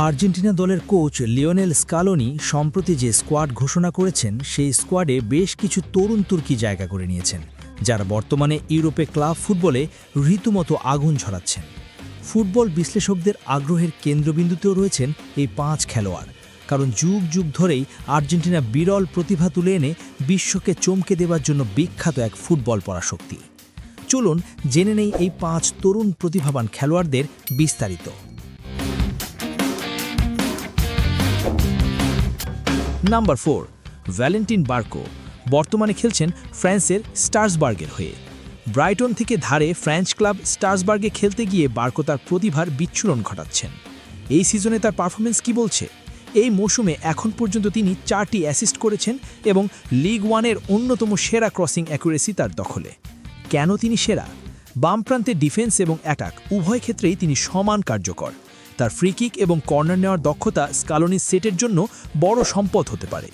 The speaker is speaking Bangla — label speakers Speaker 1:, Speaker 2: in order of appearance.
Speaker 1: আর্জেন্টিনা দলের কোচ লিওনেল স্কালোনি সম্প্রতি যে স্কোয়াড ঘোষণা করেছেন সেই স্কোয়াডে বেশ কিছু তরুণ তুর্কি জায়গা করে নিয়েছেন, যারা বর্তমানে ইউরোপে ক্লাব ফুটবলে রীতিমতো আগুন ঝরাচ্ছেন। ফুটবল বিশ্লেষকদের আগ্রহের কেন্দ্রবিন্দুতেও রয়েছেন এই 5 খেলোয়াড়, কারণ যুগ যুগ ধরেই আর্জেন্টিনা বিরল প্রতিভা তুলে এনে বিশ্বকে চমকে দেওয়ার জন্য বিখ্যাত এক ফুটবল পরাশক্তি। চলুন জেনে নেই এই 5 তরুণ প্রতিভাবান খেলোয়াড়দের বিস্তারিত। Number 4, Valentin Barco. বর্তমানে খেলছেন ফ্রান্সের স্ট্রাসবার্গের হয়ে। ব্রাইটন থেকে ধারে ফ্রেঞ্চ ক্লাব স্ট্রাসবার্গে খেলতে গিয়ে বার্কো তার প্রতিভার বিচ্ছুরণ ঘটাচ্ছেন। এই সিজনে তার পারফরমেন্স কি বলছে? এই মৌসুমে এখন পর্যন্ত তিনি 4টি অ্যাসিস্ট করেছেন এবং লিগ 1-এর অন্যতম সেরা ক্রসিং অ্যাকুরেসি তার দখলে। কেন তিনি সেরা? বামপ্রান্তে ডিফেন্স এবং অ্যাটাক উভয় ক্ষেত্রেই তিনি সমান কার্যকর। তার ফ্রি কিক এবং কর্নার নেওয়ার দক্ষতা স্কালোনির সেটের জন্য বড় সম্পদ হতে পারে।